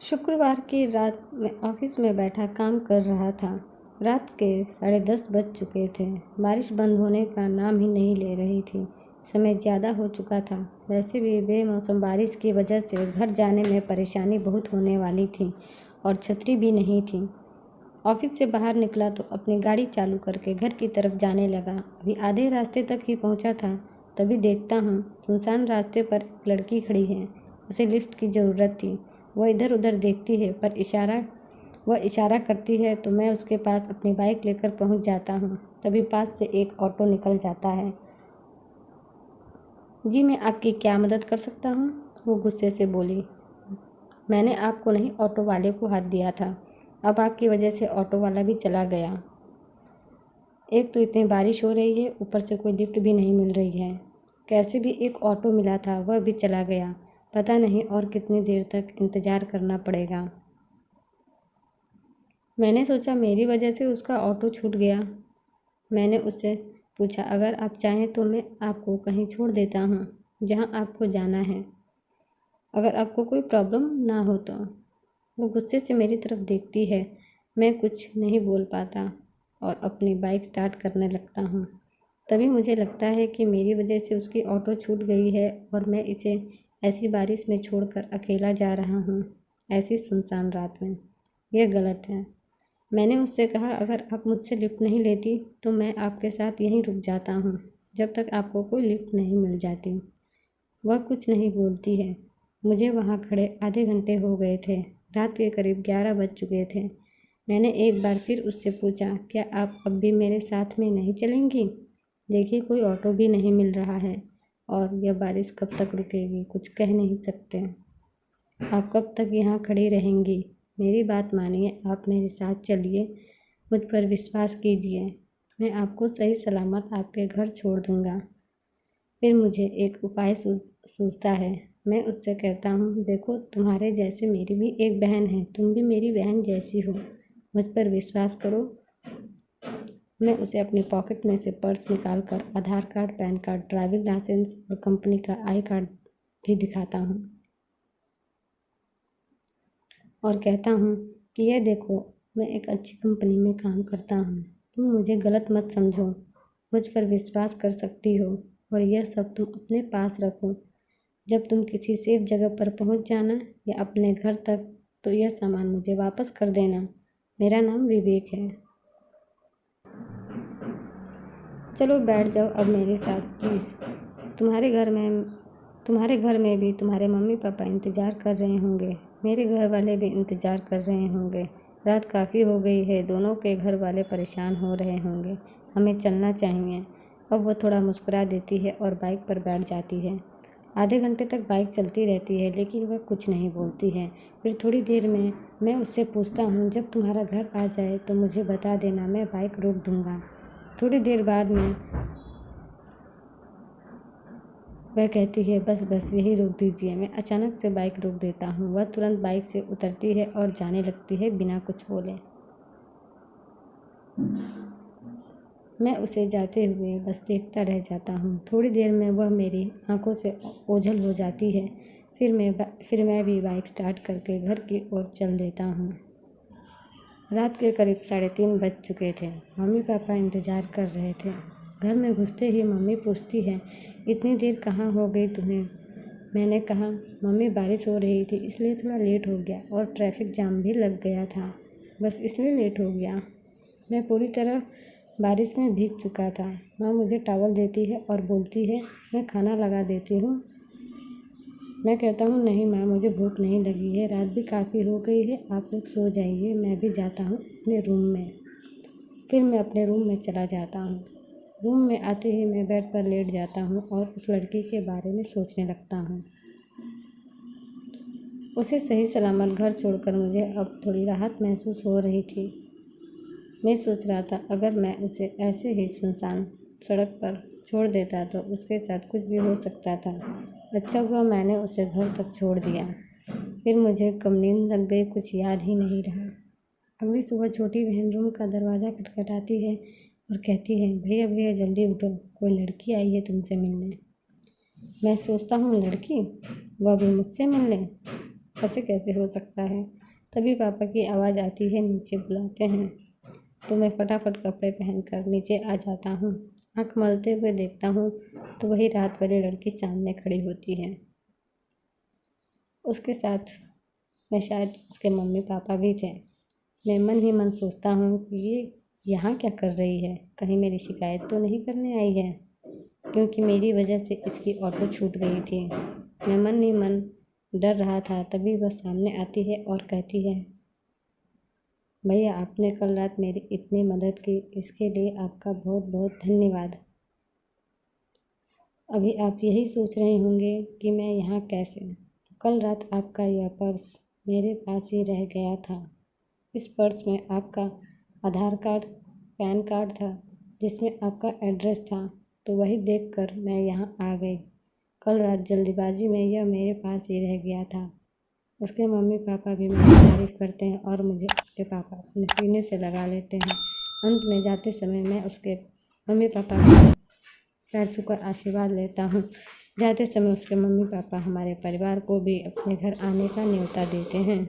शुक्रवार की रात में ऑफिस में बैठा काम कर रहा था। रात के 10:30 बज चुके थे। बारिश बंद होने का नाम ही नहीं ले रही थी। समय ज़्यादा हो चुका था। वैसे भी बेमौसम बारिश की वजह से घर जाने में परेशानी बहुत होने वाली थी और छतरी भी नहीं थी। ऑफिस से बाहर निकला तो अपनी गाड़ी चालू करके घर की तरफ जाने लगा। अभी आधे रास्ते तक ही पहुंचा था, तभी देखता हूँ सुनसान रास्ते पर एक लड़की खड़ी है। उसे लिफ्ट की ज़रूरत थी। वह इधर उधर देखती है पर वह इशारा करती है तो मैं उसके पास अपनी बाइक लेकर पहुंच जाता हूँ। तभी पास से एक ऑटो निकल जाता है। जी, मैं आपकी क्या मदद कर सकता हूँ? वो गुस्से से बोली। मैंने आपको नहीं, ऑटो वाले को हाथ दिया था। अब आपकी वजह से ऑटो वाला भी चला गया। एक तो इतनी बारिश हो रही है, ऊपर से कोई लिफ्ट भी नहीं मिल रही है। कैसे भी एक ऑटो मिला था, वह भी चला गया। पता नहीं और कितनी देर तक इंतज़ार करना पड़ेगा। मैंने सोचा मेरी वजह से उसका ऑटो छूट गया। मैंने उससे पूछा, अगर आप चाहें तो मैं आपको कहीं छोड़ देता हूँ जहाँ आपको जाना है, अगर आपको कोई प्रॉब्लम ना हो तो। वो गुस्से से मेरी तरफ देखती है। मैं कुछ नहीं बोल पाता और अपनी बाइक स्टार्ट करने लगता हूँ। तभी मुझे लगता है कि मेरी वजह से उसकी ऑटो छूट गई है और मैं इसे ऐसी बारिश में छोड़कर अकेला जा रहा हूँ, ऐसी सुनसान रात में। यह गलत है। मैंने उससे कहा, अगर आप मुझसे लिफ्ट नहीं लेती तो मैं आपके साथ यहीं रुक जाता हूँ जब तक आपको कोई लिफ्ट नहीं मिल जाती। वह कुछ नहीं बोलती है। मुझे वहाँ खड़े आधे घंटे हो गए थे। रात के करीब 11 बज चुके थे। मैंने एक बार फिर उससे पूछा, क्या आप अब भी मेरे साथ में नहीं चलेंगी? देखिए, कोई ऑटो भी नहीं मिल रहा है और यह बारिश कब तक रुकेगी, कुछ कह नहीं सकते। आप कब तक यहाँ खड़ी रहेंगी? मेरी बात मानिए, आप मेरे साथ चलिए, मुझ पर विश्वास कीजिए। मैं आपको सही सलामत आपके घर छोड़ दूँगा। फिर मुझे एक उपाय सूझता है। मैं उससे कहता हूँ, देखो, तुम्हारे जैसे मेरी भी एक बहन है, तुम भी मेरी बहन जैसी हो, मुझ पर विश्वास करो। मैं उसे अपनी पॉकेट में से पर्स निकाल कर Aadhaar card, PAN card, driving licence और कंपनी का आई कार्ड भी दिखाता हूँ और कहता हूँ कि यह देखो, मैं एक अच्छी कंपनी में काम करता हूँ। तुम मुझे गलत मत समझो, मुझ पर विश्वास कर सकती हो और यह सब तुम अपने पास रखो। जब तुम किसी सेफ जगह पर पहुंच जाना या अपने घर तक, तो यह सामान मुझे वापस कर देना। मेरा नाम विवेक है। चलो बैठ जाओ अब मेरे साथ प्लीज़। तुम्हारे घर में भी तुम्हारे मम्मी पापा इंतज़ार कर रहे होंगे। मेरे घर वाले भी इंतज़ार कर रहे होंगे। रात काफ़ी हो गई है, दोनों के घर वाले परेशान हो रहे होंगे। हमें चलना चाहिए। अब वह थोड़ा मुस्कुरा देती है और बाइक पर बैठ जाती है। आधे घंटे तक बाइक चलती रहती है लेकिन वह कुछ नहीं बोलती है। फिर थोड़ी देर में मैं उससे पूछता हूँ, जब तुम्हारा घर आ जाए तो मुझे बता देना, मैं बाइक रोक दूँगा। थोड़ी देर बाद में वह कहती है, बस बस यही रोक दीजिए। मैं अचानक से बाइक रोक देता हूँ। वह तुरंत बाइक से उतरती है और जाने लगती है बिना कुछ बोले। मैं उसे जाते हुए बस देखता रह जाता हूँ। थोड़ी देर में वह मेरी आंखों से ओझल हो जाती है। फिर मैं भी बाइक स्टार्ट करके घर की ओर चल देता हूँ। रात के करीब 3:30 बज चुके थे। मम्मी पापा इंतज़ार कर रहे थे। घर में घुसते ही मम्मी पूछती है, इतनी देर कहाँ हो गई तुम्हें? मैंने कहा, मम्मी बारिश हो रही थी इसलिए थोड़ा लेट हो गया और ट्रैफिक जाम भी लग गया था, बस इसलिए लेट हो गया। मैं पूरी तरह बारिश में भीग चुका था। माँ मुझे टॉवल देती है और बोलती है, मैं खाना लगा देती हूँ। मैं कहता हूँ, नहीं माँ, मुझे भूख नहीं लगी है, रात भी काफ़ी हो गई है, आप लोग सो जाइए, मैं भी जाता हूँ अपने रूम में। फिर मैं अपने रूम में चला जाता हूँ। रूम में आते ही मैं बेड पर लेट जाता हूँ और उस लड़की के बारे में सोचने लगता हूँ। उसे सही सलामत घर छोड़कर मुझे अब थोड़ी राहत महसूस हो रही थी। मैं सोच रहा था, अगर मैं उसे ऐसे ही सुनसान सड़क पर छोड़ देता तो उसके साथ कुछ भी हो सकता था। अच्छा हुआ मैंने उसे घर तक छोड़ दिया। फिर मुझे कब नींद लग गई, कुछ याद ही नहीं रहा। अगली सुबह छोटी बहन रूम का दरवाज़ा खटखटाती है और कहती है, भैया भैया जल्दी उठो, कोई लड़की आई है तुमसे मिलने। मैं सोचता हूँ, लड़की? वह भी मुझसे मिलने? ऐसे कैसे हो सकता है। तभी पापा की आवाज़ आती है, नीचे बुलाते हैं। तो मैं फटाफट कपड़े पहनकर नीचे आ जाता हूँ। आँख मलते हुए देखता हूँ तो वही रात वाली लड़की सामने खड़ी होती है। उसके साथ में शायद उसके मम्मी पापा भी थे। मैं मन ही मन सोचता हूँ कि ये यहाँ क्या कर रही है, कहीं मेरी शिकायत तो नहीं करने आई है, क्योंकि मेरी वजह से इसकी ऑटो छूट गई थी। मैं मन ही मन डर रहा था। तभी वह सामने आती है और कहती है, भैया आपने कल रात मेरी इतनी मदद की, इसके लिए आपका बहुत बहुत धन्यवाद। अभी आप यही सोच रहे होंगे कि मैं यहाँ कैसे। कल रात आपका यह पर्स मेरे पास ही रह गया था। इस पर्स में आपका आधार कार्ड, पैन कार्ड था, जिसमें आपका एड्रेस था, तो वही देखकर मैं यहाँ आ गई। कल रात जल्दीबाजी में यह मेरे पास ही रह गया था। उसके मम्मी पापा भी मेरी तारीफ़ करते हैं और मुझे उसके पापा अपने सीने से लगा लेते हैं। अंत में जाते समय मैं उसके मम्मी पापा का पैर छूकर आशीर्वाद लेता हूँ। जाते समय उसके मम्मी पापा हमारे परिवार को भी अपने घर आने का न्योता देते हैं।